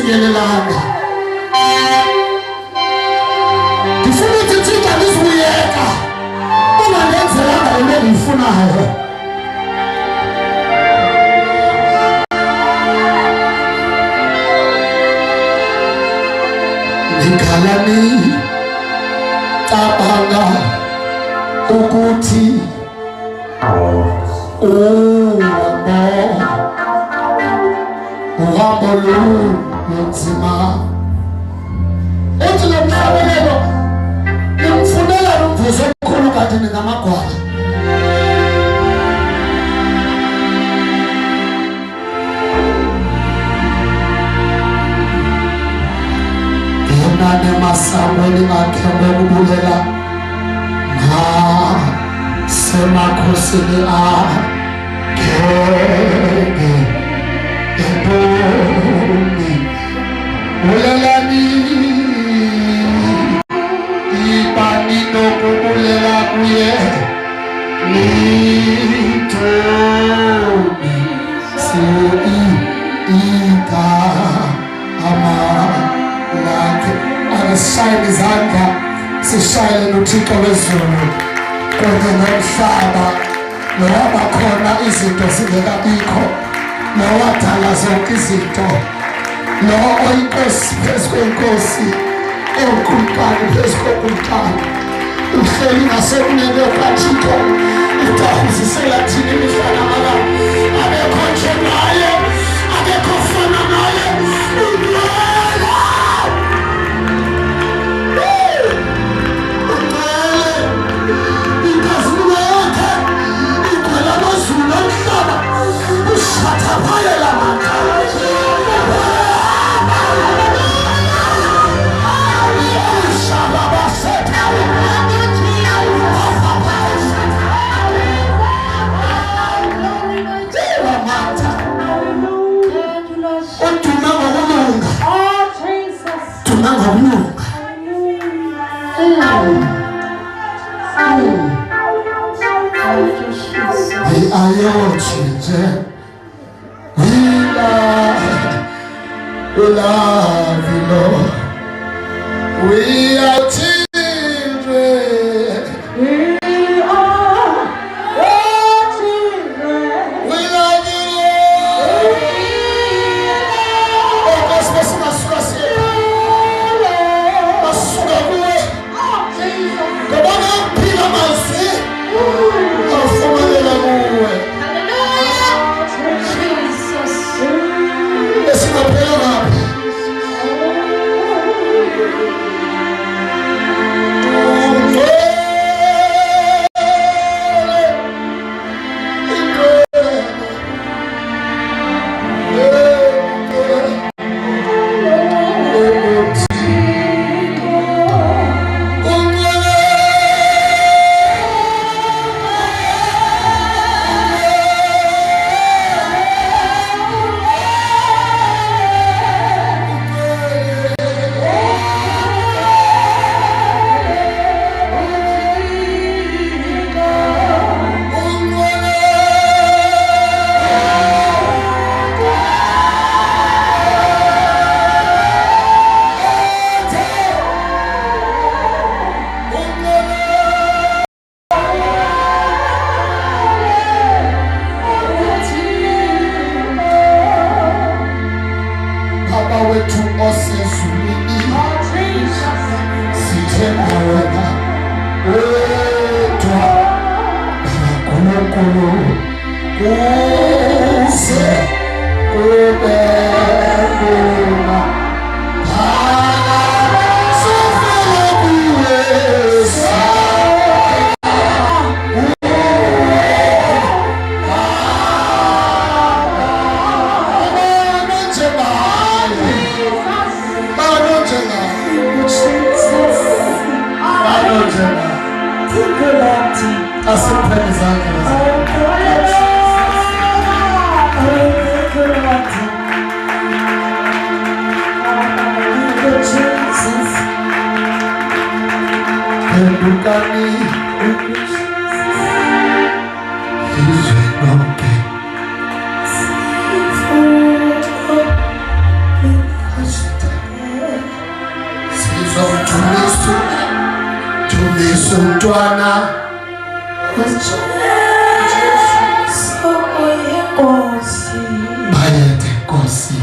sikelelanga. Ngifuna ukuthi Thixo ngizibuyeka ungangenzelanga into engiyifunayo. Ngikhalani cabanga ukuthi uhambo lunzima. Uthi lo mhlabelelo ngimfunela umvuzo omkhulu kade ningamagwala. Ngenane masangweni akhe bokubulela semakhosini akhe eboni ulelani ibani nokubulela kuye nitobi ika amalakhe angishaye izandla sishayele noThixo wezulu kodwa nomhlaba nowabakhona izinto zingekabikho nowadala zonke izinto lo oyinkosi phezu kwenkosi ewunkulunkulu phezu konkulunkulu uhleli ngasekunene kaThixo utahuzisela thina imihla namalanga abekho njengaye abekho fana naye We love you, Lord. We are children. We are children. We love you, Lord. Oh, Christmas, come on up, Peter, my sin. Oh, somebody love you. Bantwana bayethe Nkosi.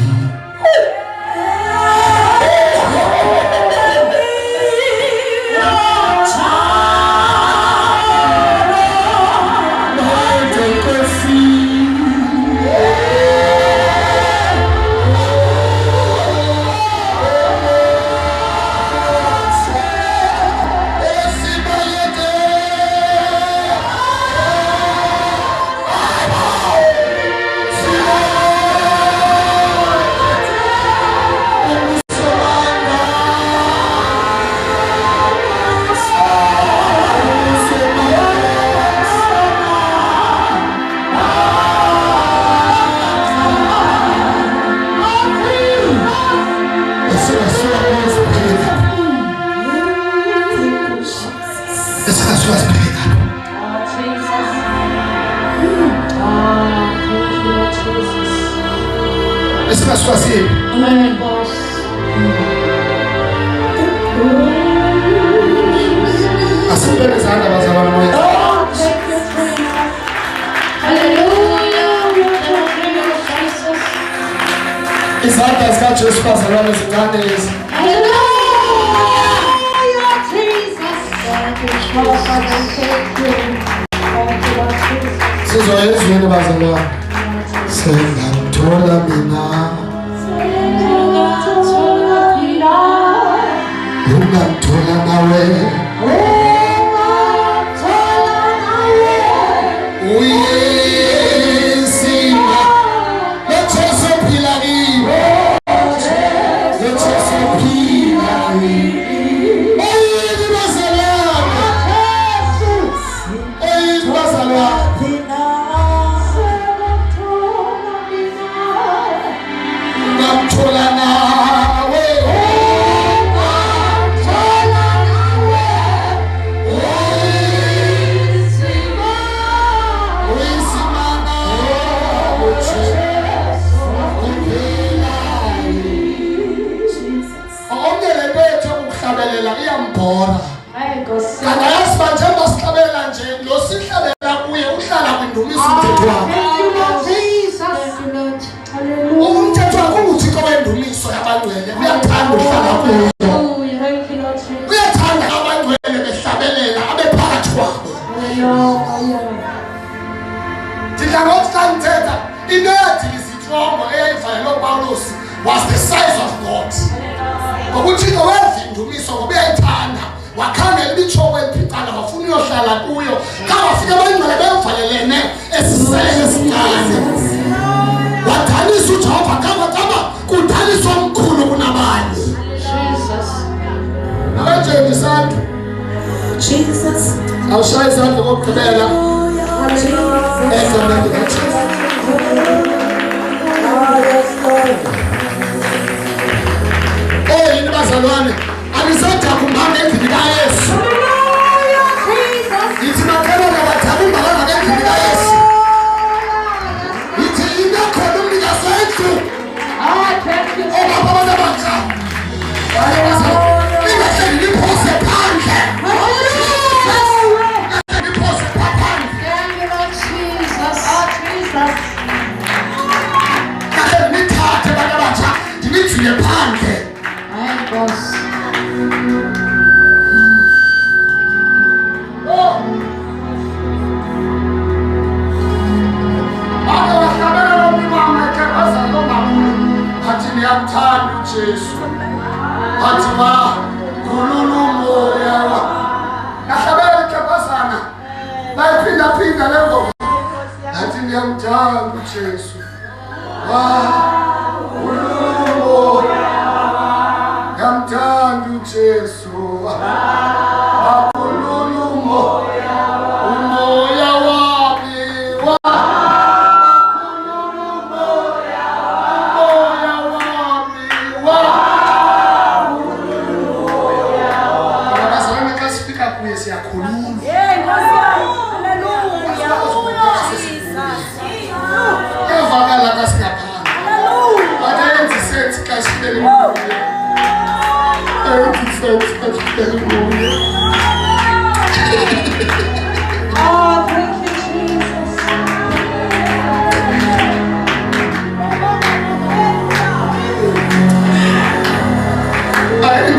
Izandla zikaJesu bazalwane zingane. Sizoyezwini bazalwane. Sengamthola mina. Ungamthola nawe. Uyesima. Let's phila kibo. Let's phila kibo. Oyini bazalwane. Oyini bazalwane. Ungamthola nawe. Iyambhora. Kanti ayasibanje basihlabela nje lo sihlabela kuye uhlala kwindumiso umthetho wakhe. Umthetho wakhe unguThixo wendumiso yabangcwele. Uyathanda uhlala kuye. Uyathanda abangcwele behlabelela abephakathi kwabo. Ndidla ngokuthi xa ndithetha inethi izitrongo eyayivalelwe uPawulos was the size of God. Ngokuthixo wenza indumiso ngoba uyayithanda wakhangela ibitshoko eliphicana wafuna uyohlala kuyo kangafika abangcwele bevalelene esiseleni esincane wadanisa uJehova kangakaba kudaniswa omkhulu kunabanye. Nakanje isandla Jesus awushaya isandla kokugqibela egameni likaJesu. Yini bazalwane anizoda kumbanga endlini kaYesu. Yithi makelo nabathatha umbanga endlini kaYesu. Yithi inakhona umnikazi wendlu. Obaba abanabanja. Ingahleli niphose phandle. Niphose phandle. Kahle nithathe banabanja ndinijule phandle. Ngiyamthanda uJesu. Athi ma khulula umoya wa. Ahlabela ikhapazana. Bayiphinda phinda lengoma. Athi ngiyamthanda uJesu. Khulula umoya wa. Ngiyamthanda uJesu. Khulula umoya wa. Umoya wami wa. Hallelujah.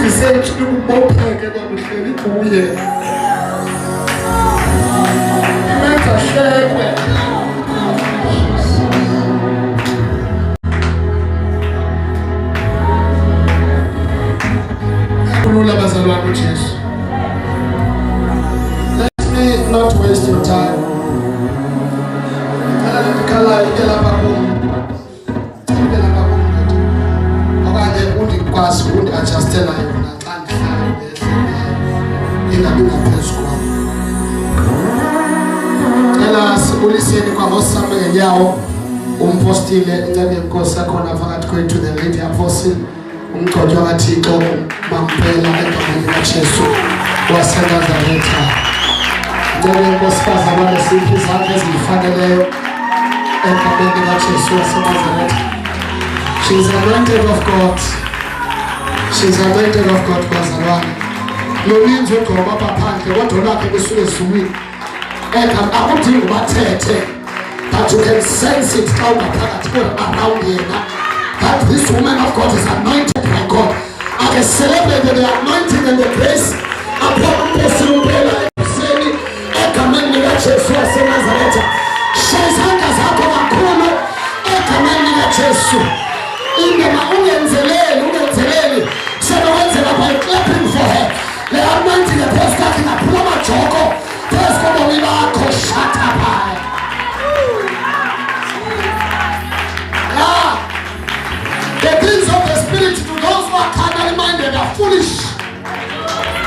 isithuthi sethu ukubopheke babuhleli kuye. Imenza hlekwe. Kulula bazalwane uJesu. Let me not waste your time. Kala ikela babu. Ikela babu. Okanye undikwazi undi-adjustela yona xa ndihlala ingabi ngaphezu kwam. Cela sibuliseni kwangosame ngenyawo umpostile incebe yenkosi yakhona phakathi kwethu the lady apostle umgcotshwa kaThixo mampela egameni likaJesu waseNazaretha. Incebe yenkosikazi abanesipho izandla ezifaneleyo egameni likaJesu waseNazaretha. She is anointed of God. She is anointed of God, bazalwane. Loninzi ugqoba phandle kodwa lakhe kusuke ezulwini. Akudingi bathethe, but you can sense it xa ungaphakathi around yena. That this woman of God is anointed by God. I can celebrate the anointing and the grace upon umpela ekuseni egameni likaJesu waseNazaretha. Shayizandla zakho kakhulu egameni likaJesu. Indema ungenzeleli sebenwenzela by clapping for her. Le anointing phezu kwakhe ngaphuma amajoko phezu kobomi bakho. Shut up. The things of the spirit to those who are carnally minded are foolish.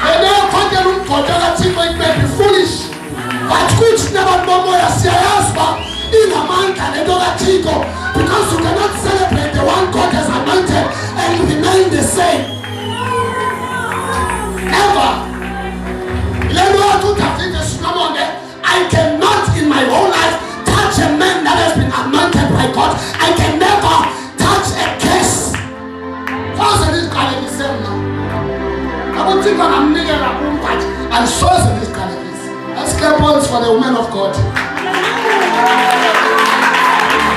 They don't contain umgqotsha kaThixo, it may be foolish. But kuthi nabantu bomoya siyayazwa ingamandla lento kaThixo, because you cannot celebrate the one God has anointed and remain the same. Ever. I cannot in my whole life touch a man that has been anointed by God. I can never touch a case. And shows in this cannabis. Let's clap hands for the woman of God.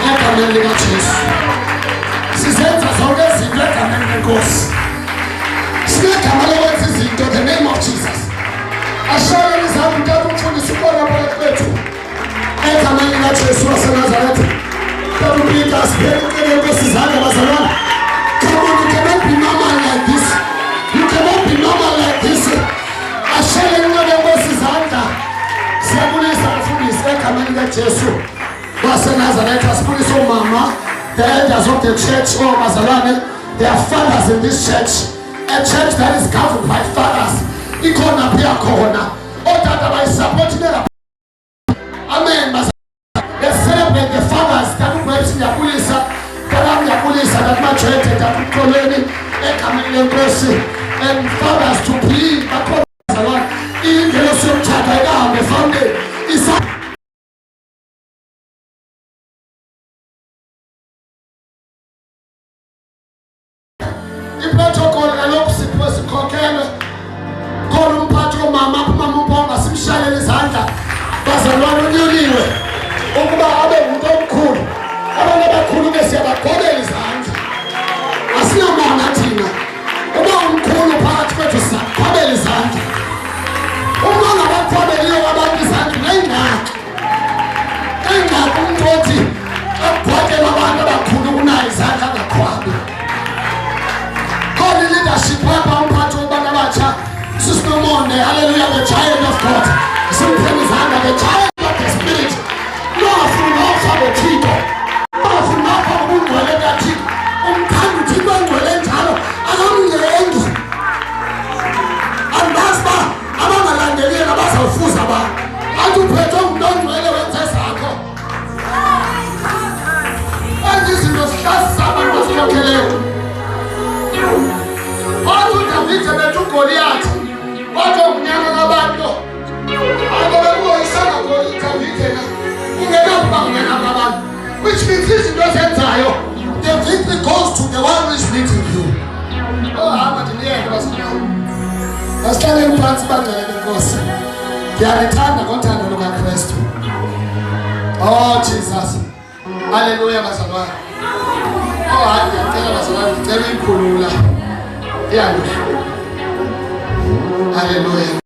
In the name of Jesus. Ashara is having double to the support of the Come on, you cannot be normal like this. You cannot be normal like this. Ashara in the Moses under Sabulis and Fulis, Ekamanga Jesu. Wasenazaretha, Spirit of Mama, the elders of the church, oh Mazalane, they are fathers in this church. A church that is governed by fathers. Ikona pia corona. Otata by supporting them. Amen. They celebrate the fathers that works in the police, that maturity, that colony, and fathers to plead in the Muslim chapter the family is the protocol allows the cocaine. Umphatho mama umbonga simshayele izandla bazalwane unyuliwe ukuba abe umuntu omkhulu. Abantu abakhulu besiyabagobela izandla. Asinamona thina. Uba umkhulu phakathi kwethu sigobela izandla. Uma ngabagobeliyo abantu izandla engakho. Engakho umuntu othi agobela abantu abakhulu kunayo izandla ngakwabi. Khona leadership lapha umphatho abantu abatsha. Hallelujah, the child of God. Sometimes under the child of the spirit. No, from off of the people. No, from off of the world that you come to one world. I'm the end. And that's why I'm a land of Basa Fusaba. I do better don't relevant as I go. And this is the last summer was your all to the victim to Goliath. Watu mnyama na bando. Agora isana go itavitena. Ungena mnyama na bando. Which means this doesn't tire. The victory goes to the one who is leading you. Oh, I'm at the end of the Let's tell him plans back to the cross. They are returned and to look at Christ. Oh, Jesus. Hallelujah, Masalwa. Oh, I tell Masalwa, tell him Kulula. Yeah. Hallelujah.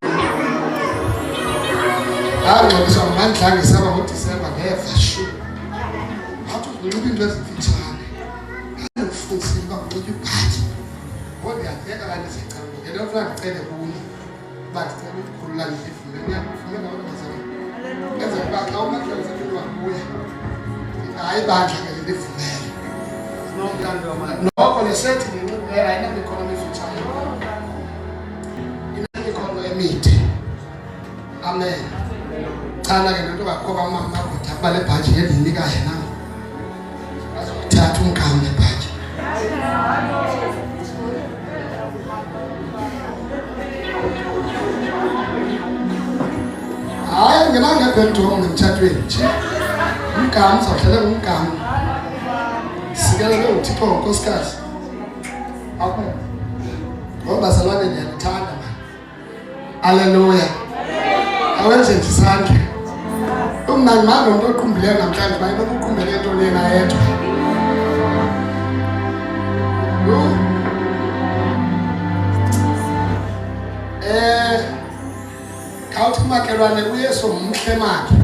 Ngixoxiswa ngamandla ngesaba ngoDisemba ngeva shu. Athi uzokuba into ezifitshane. Ufundisi bangokuthi ibhaji. Kodwa yaqeka kanti sicela. Ngeke ufuna ngicele kuye. Bathi cela ukukhulula ngifune ngiyakufuna ngabazali. Enza kuba xa umakho usebenza kuye. Hayi bandla ke lifumele. Nokho lesethi ngicela ayina economy efitshane. Ina economy emide. Amen. Chana ke nto bakhoba mama kodwa bale bhaji elinika yena. Azothatha umkhamu lebhaji. Hayi ngenanga phezulu ngomtshatweni nje. Umkhamu sohlala umkhamu. Sikelele uThixo nkosikazi. Akho. Ngoba salwane ndiyathanda man. Hallelujah. Awenze isandla. Umnani manje umuntu oqhumbileyo namhlanje bayino ukuqumbele into lena yedwa. Khawuthi umakhelwane uYesu umhle makhe.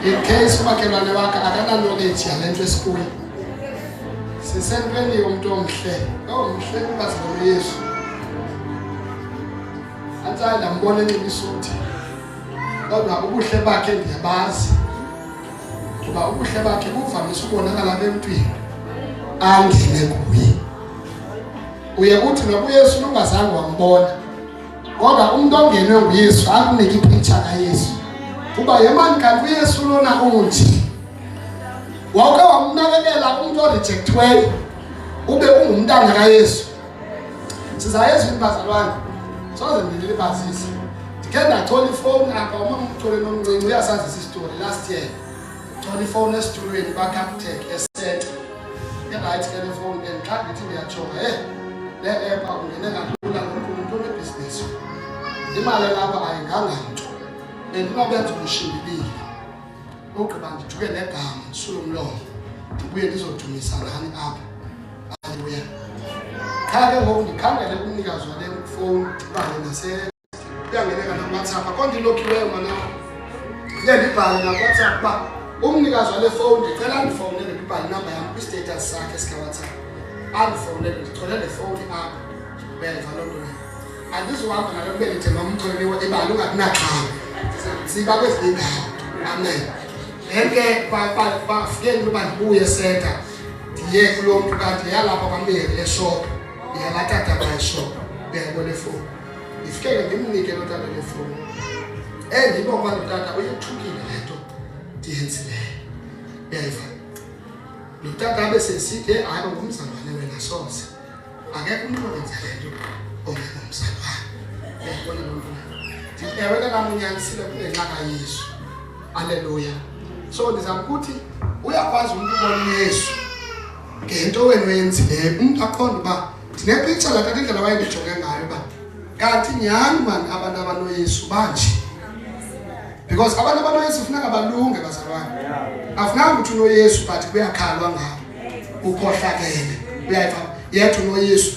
In case umakhelwane wakhe akana knowledge yalento esikuyo. Sisentweni umuntu omhle. Omhle kubazi Yesu. Athanda mbone ngemisuthi. Kodwa ubuhle bakhe ndiyabazi. Kuba ubuhle bakhe buvamise ukubonakala emntwini. Angene kuye. Uye uthi nokuYesu ungazange wambona. Ngoba umuntu ongenwe nguYesu akunike ipicture kaYesu. Kuba yemani kanti uYesu lona unje. Wawuke wamnakekela umuntu orejectweyo. Ube ungumntana kaYesu. Sizayenza impazalwane. Soze nilibazise. Ndike ndathola ifoni apha uma umthole nomncinci uyasazi isistory last year. Thola ifoni esitulweni baCapitec eSeta. Right telephone and xa ngithi ndiyajonga le app akungene kalula ngomuntu onebusiness. Imali lapha ayinganga nto. Bendinobenza ubushimbilile. Ugqiba ndijuke negama Sulumlomo. Ndibuye ndizodumisa ngani apha. Haleluya. Khake ngoku ndikhangele umnikazi wale phone bani uyangeneka na WhatsApp akonto ilokiweyo mana. Ndibhale na WhatsApp ba umnikazi wale phone ndicela ndifonele ngibhale number yami kwi-status sakhe sika WhatsApp. Andifonele ndithole le phone apha. Benza lo nto. Andizohamba nalo belithe mamtholiwe ibali ungakunaxhala. Siba kwezindawo. Amen. Ngeke bafike ngoba ndibuye eSeta. Ndiye kulo mntu kanti yalapha kwambili eshop. Yalatata by shop. Uyayibona phone. Ifike ngimnike lo tata le phone. Ndibo kwalo tata uyithukile lento ndiyenzileyo. Uyayiva. Lo tata bese sithi hayi ngumzalwane wena soze. Akekho umuntu owenza lento ongumzalwane. Uyayibona lo mfana. Ndiyawela kamunyanisile kunenxa kaYesu. Haleluya. So ndizakuthi uyakwazi umuntu ubona uYesu ngento wena oyenzileyo. Umuntu aqonda uba ndinepicture la tata indlela wayendijonge ngayo uba kanti nyani man abantu abanoYesu banje. Because abantu abanoYesu funeka balunge bazalwane. Afunanga ukuthi unoYesu but kuyakhalwa ngabo. Ukhohlakele. Uyayiva yethu unoYesu.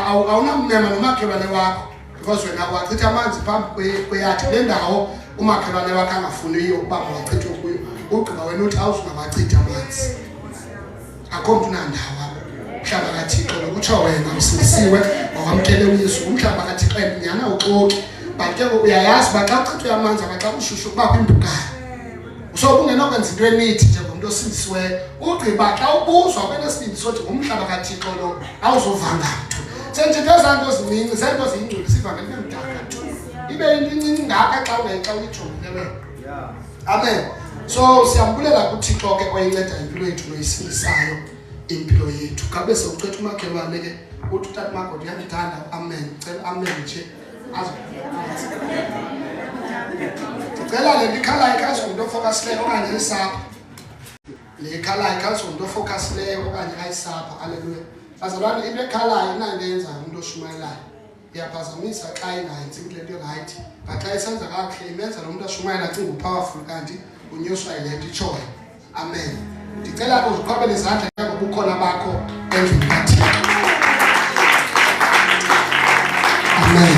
Awunamnyama nomakhelwane wakho because wena wachitha amanzi phambi kweyathi le ndawo umakhelwane wakho angafuniyo ukuba wachithe kuyo. Ugqiba wena uthi awuzungabachitha amanzi. Akho mntu nandawo umhlaba kaThixo lokutsho wena usisiwe wamkele uYesu umhlaba kaThixo nyana uxoki. But ke uyayazi baxa uchithwe amanzi abaxa ushushu kuba impukane. Usobungenokwenza into enithi njengomuntu osindisiweyo. Ugqiba xa ubuzwa kwenesibindi sothi umhlaba kaThixo lo awuzovanga mntu. Senjithe zanto ezininzi zento ziyingcwele sivangele nemdaka tu. Ibe into incinci ngaka xa uyijongile wena. Amen. So siyambulela kuThixo ke oyinceda impilo yethu noyisindisayo impilo yethu. Kabe sewucetha umakhelwane ke uthi utata makho ndiyamthanda. Amen. Cela amen nje. Ndicela le ndikhalayo ikhazi umuntu ofokasileyo okanye isapha. Le khalayo ikhazi umuntu ofokasileyo okanye ayisapha. Haleluya. Bazalwane into ekhalayo inangenza umuntu oshumayelayo. Iyaphazamisa xa ingayenzi into right. But xa isenza kakuhle imenza lo muntu ashumayela acinga upowerful kanti unyuswa yile nto itshoyo. Amen. Ndicela uziqhobele izandla ngobukhona bakho endlini kaThixo. Amen.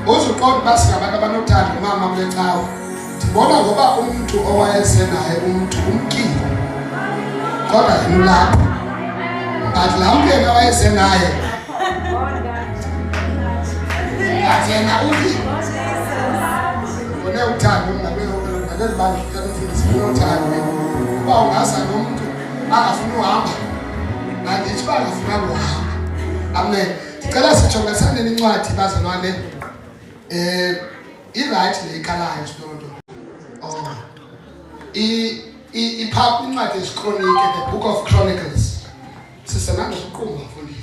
Uzuqonda basingabantu abanothando mama kule cawa. Ndibona ngoba umuntu owayesenaye umuntu umkile. Kodwa yena lapho. But laa mntu yena owayesenaye. Yena uthi. Kone uthando ngabezibani uthando. Uba ungasa nomuntu angafuni uhamba. Nandithi uba angafuna ukuhamba. Amen. Ndicela sijonge sandeni incwadi bazalwane. I-right le ikhalayo sinonto. Oh. Ipha incwadi yesiKronike, the Book of Chronicles. Sisenande siqhuma fundi.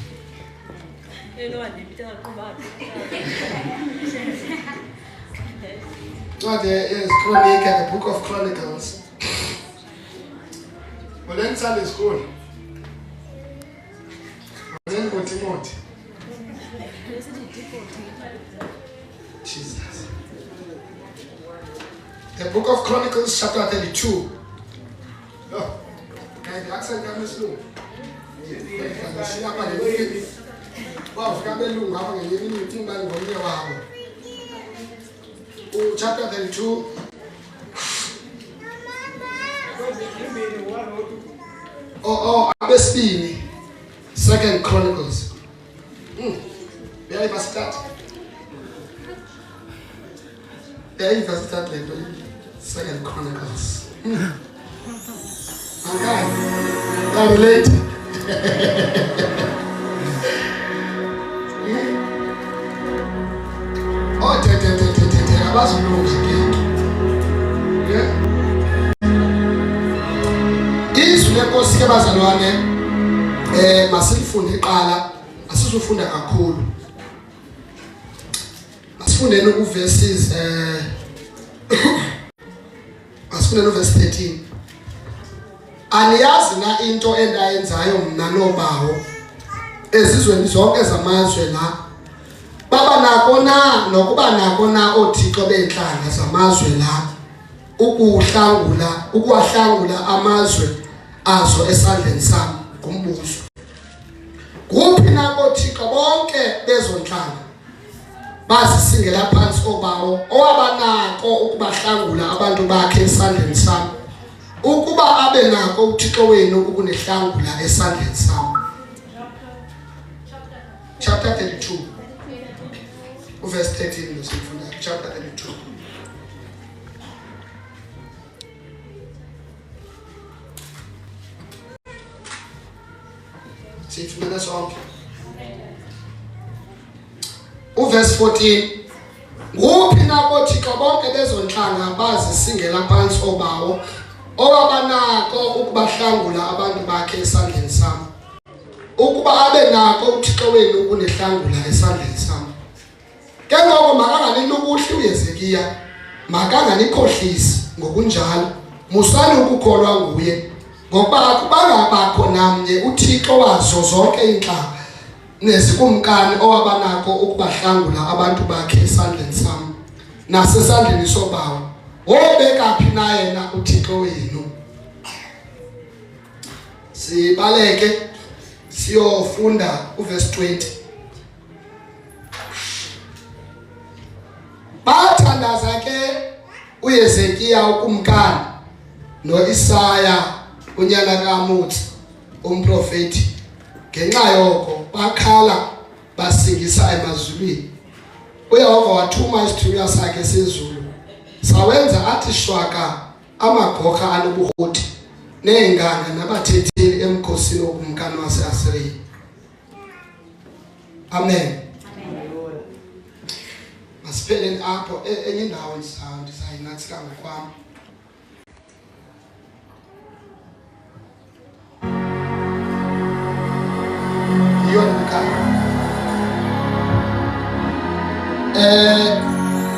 Incwadi yesiKronike, the Book of Chronicles. Molen Sunday school. Molen Timothy. Jesus. The Book of Chronicles, chapter 32. Oh, okay, the accent is slow. Chapter 32. Abesini. 2nd Chronicles. Where you start? There you start later. 2nd Chronicles. Okay. I'm late. Oh, I was wrong again. Izwi lenkosi ke bazalwane masilifunde iqala asizofunda kakhulu. Asifundeni uverses asifundeni uverse 13. Aniyazi na into endayenzayo mna nobawo ezizweni zonke zamazwe la baba nako na nokuba nako na othixo benhlanga zamazwe la ukuwahlangula amazwe azo esandleni sami ngumbuso. Kuphi na othixo bonke bezonhlanga bazisingela phansi obawo owabanako ukubahlangula abantu bakhe esandleni sami ukuba abe nako uthixo wenu ukunehlangula esandleni sami. Chapter 32 verse 13 losifunda chapter 32. Sifunda sonke. Verse 14. Kuphi na othixo bonke bezonhlanga bazisingela phansi obawo owabanako ukubahlangula abantu bakhe esandleni sami ukuba abe nako uthixo wenu ukunehlangula esandleni sami. Ke ngoko makanganilukuhle uHezekiya makanganikhohlisi ngokunjalo musani ukukholwa nguye ngoba akubangabakho namnye uthixo wazo zonke inhlanga nezikumkani owabanako ukubahlangula abantu bakhe esandleni sami nasesandleni sobawo obekaphi na yena uthixo wenu. Sibaleke siyofunda uverse 20. Bathandaza ke uHezekiya ukumkani noIsaya unyana kaAmozi umprofeti ngenxa yoko bakhala basingisa emazulwini. uYehova wathuma isithunywa sakhe sezulu sawenza athi shwaka amagokha anobuhoti neenganga nabathetheli emkhosini wokumkani wase-Asiriya. Amen. Masipheleni apho enye indawo ndizayinatsika ngokwami.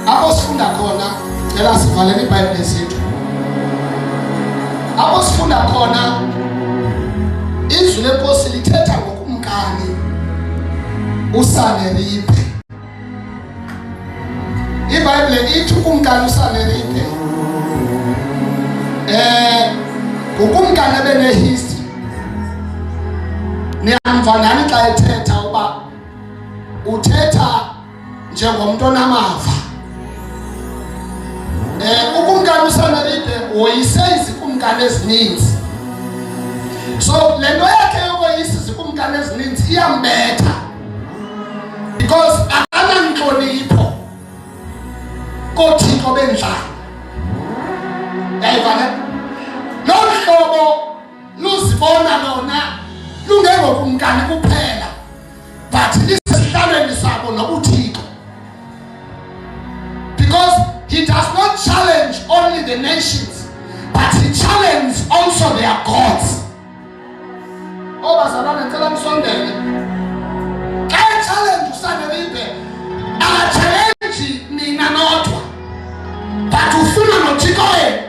Apho sifunda khona cela sivaleni iBhayibhile zethu. Apho sifunda khona izwi lenkosi lithetha ngokumkani uSaneriphe. iBhayibhile ithi ukumkani uSaneriphe ukumkani ebenehistory. Niyamva nani xa ethetha uba uthetha njengomuntu onamava. Ukumkani uSanelide woyise izikumkani ezininzi. So lento yakhe yokoyisa izikumkani ezininzi iyambetha because akananhlonipho koThixo bendlala. Yayivana nohlobo luzibona lona lungengokumkani kuphela but lisesihlalweni sabo nokuThixo, because he does not challenge only the nations but he challenges also their gods. Bazalwane ngicela nisondele. Xa challenge uSanelide challenge mina nodwa but ufuna noThixo wena.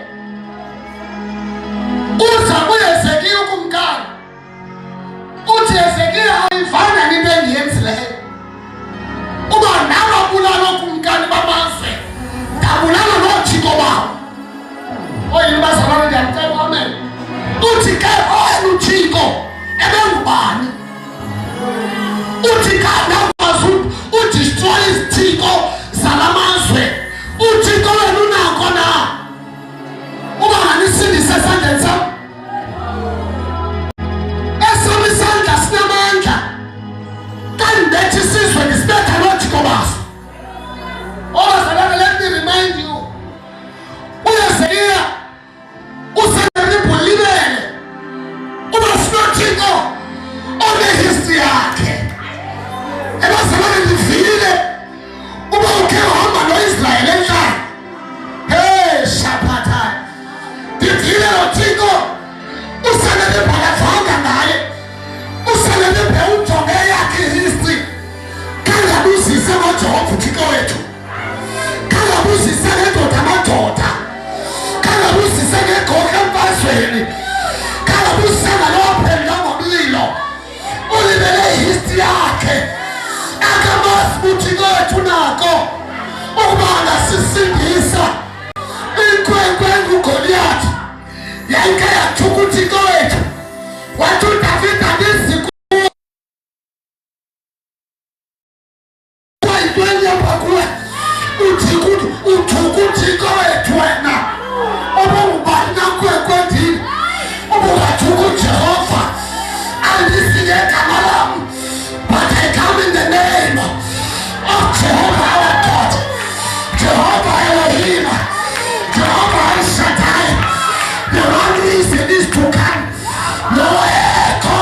Uza kuHezekiya ukumkani uthi Hezekiya ayivanga into engiyenzileyo. Uba nababulala ukumkani bamazwe ndabulala noThixo babo. Oyini bazalwane ndiyacela amen. Uthi ke oyena uThixo ebengubani? Uthi kanakwazi udestroy izithixo zalamazwe. uThixo wena unakho na uba nganisindise esandleni sam? Esami isandla sinamandla kandibethi isizwe ngisibetha noThixo baso. Bazalwane, let me remind you, uHezekiya usenelibhulibele uba sinoThixo onehistory yakhe. Bazalwane, ndivile uba ukhe wahamba noIsrayeli endlala. Shaphatha ndivile noThixo uSanelide akavanga ngaye. uSanelide ujonge yakhe history. Kangabuzise ngoJehova uThixo wethu, kangabuzise ngendoda amadoda, kangabuzise ngegogo emfazweni, kangabuzise ngalophendla ngomlilo. Ulibele history yakhe. Akamazi uThixo wethu nako ukuba angasisindisa. Inkwenkwe enguGoliyathi yayike yathuka uThixo wethu, wathi uDavida ngizikuwa into enyapha kuwe. Uthuka uThixo wethu wena. Ubungubani na nkwenkwe ndini? Ubungathuka uJehova. Andithi ngegama lam but I come in the name of Jehovah our God, Jehovah Elohim, Jehovah El Shaddai, the one who is and is to come. No echo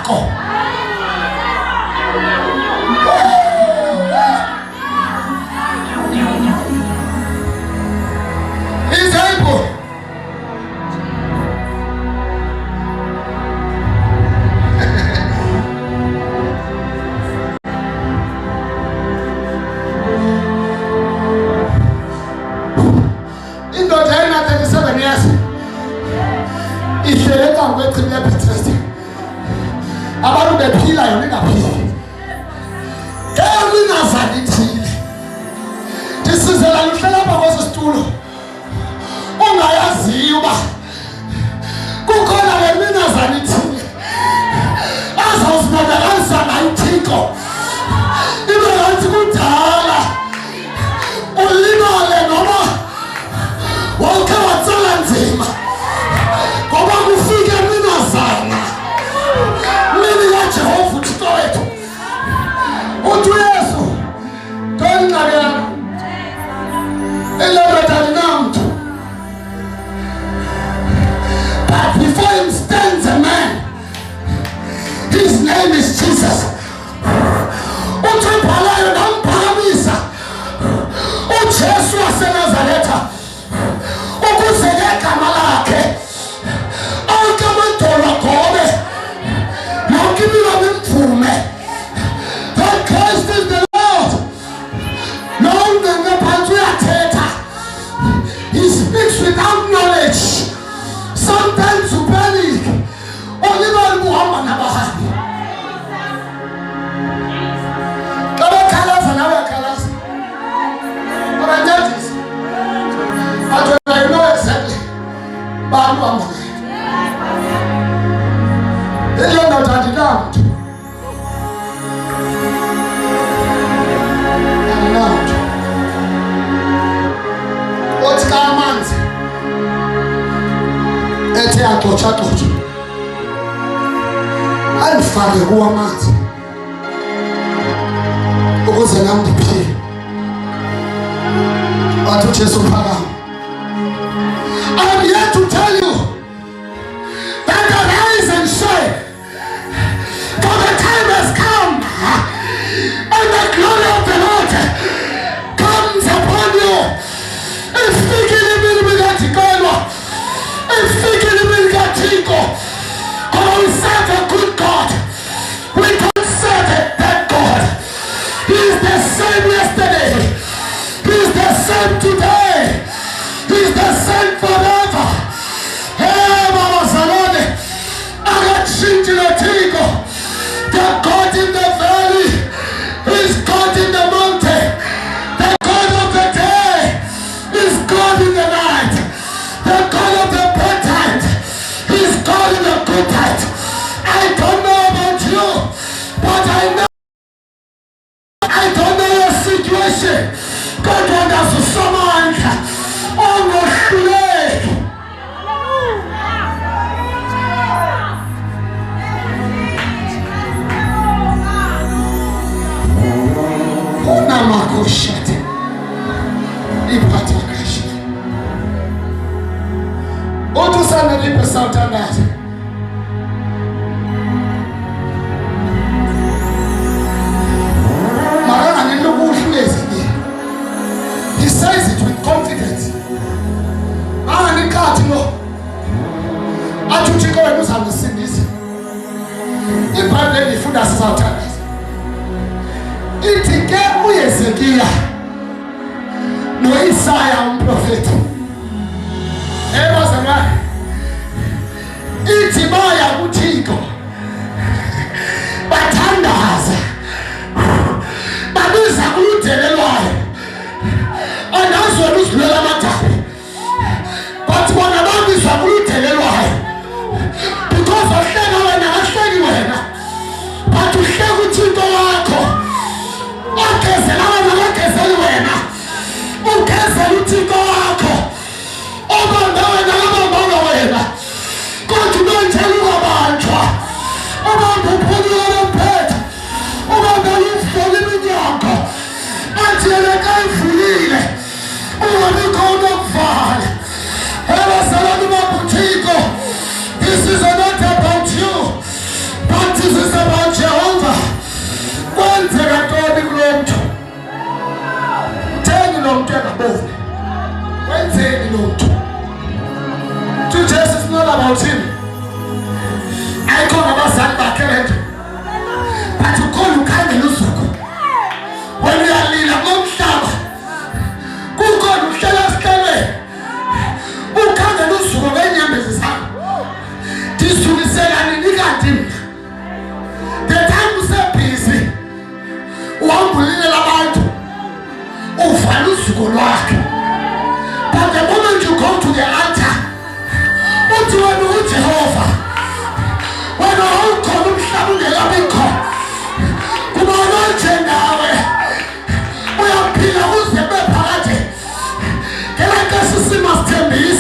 sakho. He's able. Indoda ena 37 years ihleleka ngweqhinga Pinterest. Abantu bephila yona ingaphili. Ngeminazana ithile. Ndisizela luhlela apha kwesi situlo. Ungayaziyo uba kukhona leminazana ithile. Azawuzibonakalisa nayo uThixo. Ibe ngathi kudala ulimale noma wonke watsala nzima ngoba kufike minazana mini kaJehova uThixo wethu. Uthi uYesu tonqabela elebethani namntu. But before him stands a man. His name is Jesus. Uthi ubhalayo namphakamisa uJesu waseNazaretha ukuze ngegama lakhe onke amadolo agobe yonke imilomo imvume that Christ is the Lord. Nonke ngaphansi uyathetha. He speaks without knowledge. Sometimes you panic. Ulibali buhamba nabahambi. Kabakhalaza nawe yakhalaza. Abanyathisi. But when I know exactly bantu ambuye. Elona uthandinamntu. Andinamntu. Othi ka amanzi ethe axotsha-xotsha andifake kuwo amanzi ukuze nam ndiphile. Wathi uJesu phakama. I'm here to tell you that arise and shine, for the time has come and the glory of the Lord comes upon you. Ifikile imini kaThixo. Ifikile imini kaThixo. For we serve a good God. We don't serve a bad God. He is the same yesterday. He is the same today. He is the same forever. Hey, Mama Salone, akatshintshile Thixo. The God in the valley is God in the mountain. The God of the day is God in the night. The God of the bad times is God in the good times. I don't know about you, but I don't know your situation. God wants to summon on the slave. Unamakoshate. Ipatakashi. Otu sana lipe sautandazi. Marana ni ndugu ushulezi. He says it with confidence. Ni kati no. Achuchiko wenu samsindisi. Ibhayibheli ifunda sautandazi. Ithi ke uHezekiya noIsaya umprofeti. Bazalwane. Ithi baya kuThixo. Bathandaza. Babiza kudelelwayo. Andazi uzilwela amadaba. But bona babizwa kudelelwayo. Because uhleka wena ahleki wena. But uhleka uThixo wakho. Ogezela wena ogezela wena. Ugezela uThixo wakho. Obamba wena obamba wena. Kodwa unjalo ubaba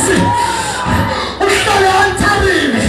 Nkosi uhlale altareni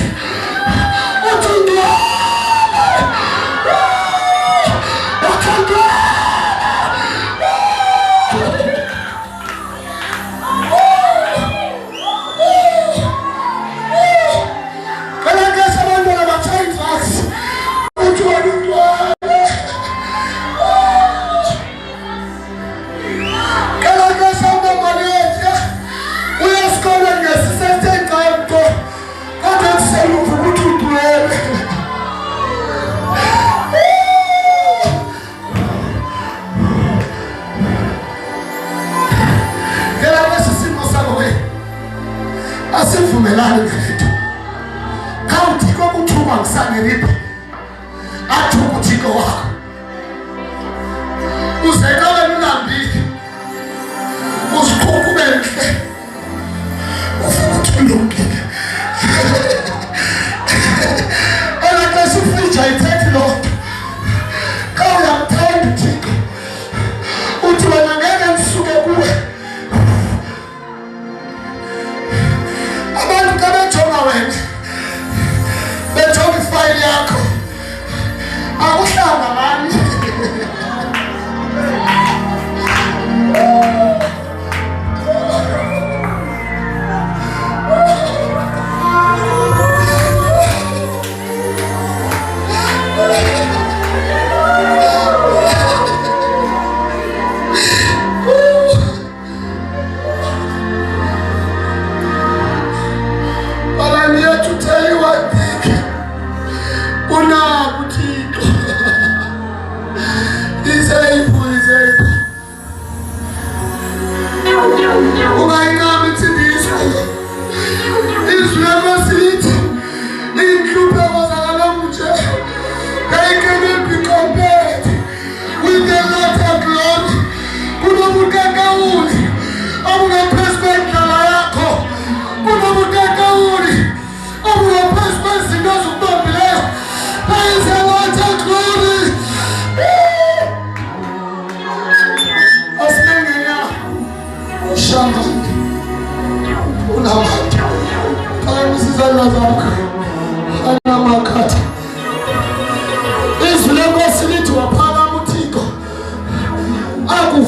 asivumelani ngalento kawuthiko kuthuma ngisaneripe athi ukuthiko wakho uzekala nambili usikhuphe benhle ufuna uthulungile elaka sifija ithethi lo kawuyamthanda uthiko uthi wena ngeke ngisuke kuwe abantu kabejonga wena bejonga ifayili yakho akuhlanga mani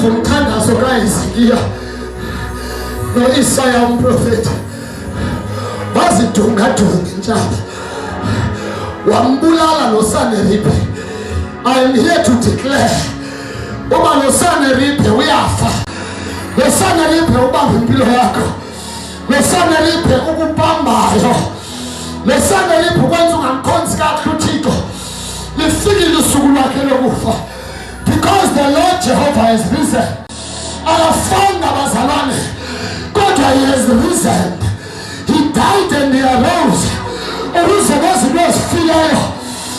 umthandazo kaHezekiya no-Isaya umprofeti wazidungadunga intshaba wambulala noSaneribe. I am here to declare uba noSaneribe uyafa, noSaneribe ubamba impilo yakho, noSaneribe ukubambayo, noSaneribe ukwenza ungamkhonzi kakhulu uThixo lifikile usuku lwakhe lokufa. Because the Lord Jehovah has risen. Akafanga bazalwane, kodwa he has risen. He died and he arose. Ukuze bazinto ezifileyo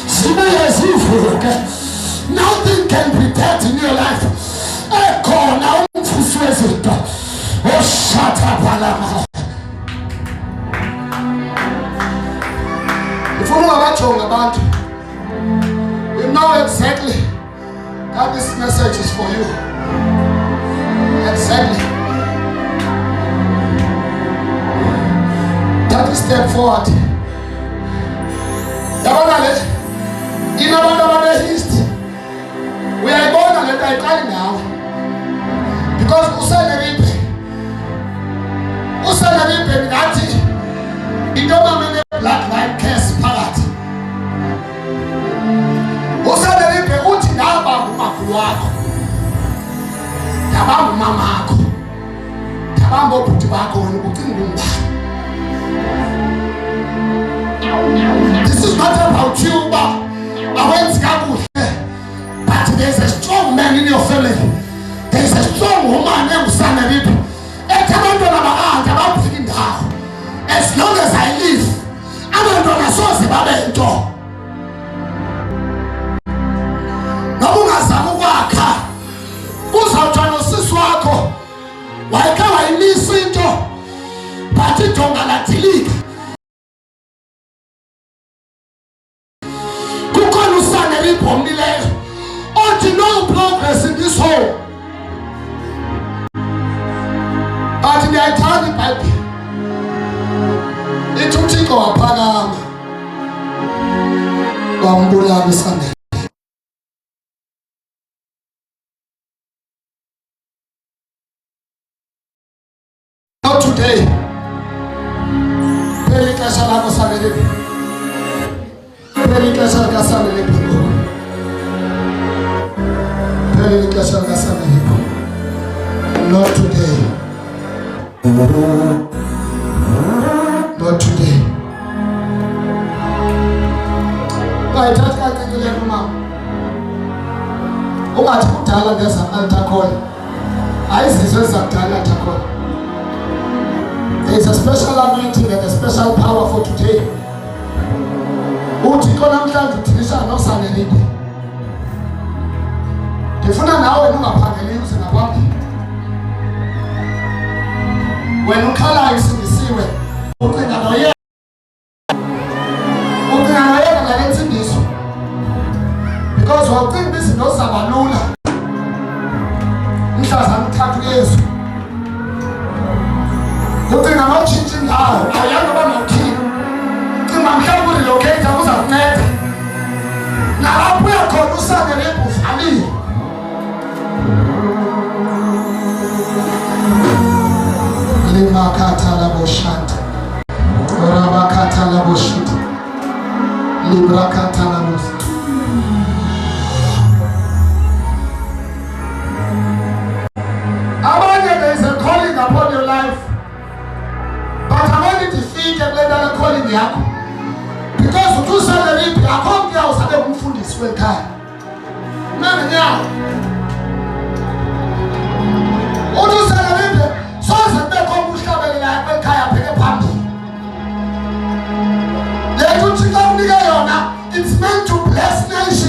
zibuye zivuke. Nothing can be dead in your life. Ekhona umfusi wezinto oshata palama. Ufuna abajonga abantu. You know exactly that this message is for you. Exactly. That is step forward. In our history, we are born and let I cry now. Because Usaneribe Ngati, he don't have any black light curse parrot. Usaneribe uti naba umakulu wako, tabamu mama ako, tabambo puti wako wanukutingumba. This is not about you, but there's a strong man in your family. There's a strong woman named Usaneribe. As long as I live, I'm going to source the Babento. Namunazamu waka, Usauchano Siswako, Waikawa Imisinto, Patitonga Latili. No progress in this hole. But in the Italian Bible, uThixo waphakama wambulala uSamuyeli. Not today. Phela ixesha lakho Samuyeli. Phela ixesha likaSamuyeli. Phela ixesha likaSamuyeli. Not today. Not today. Bayithatha kancane le mama. Ungathi kudala ngeza altakhona. Ayizizwe zakudala altakhona. There is a special anointing and a special power for today. Uthixo namhlanje udilisa noSamuyeli. Ndifuna nawe ungaphangeli uze ngaphambili. Wena ukhala isindisiwe. Ucinga noyena. Ucinga noyena ngale nsindiso. Because wawucinga izinto zaba lula. Mhlaza mthathu Yesu. Ucinga notshintsha indawo. Awuyazi uba mawuthini. Cinga mhlawumbi urilocate uza kunceda. Nalapho uyakhona uSamuyeli uvalile. Limakata la boshanta. Rabakata la boshita. Librakata la boshita. There is a calling upon your life. But I'm only defeated later calling yako. Because utu Samuyeli akongia usabe kumfundisi wekhaya. Nani nyawo? Utu Samuyeli soze beko kumhlabelela wekhaya pheke phambili. Le uThixo unika yona, it's meant to bless nations.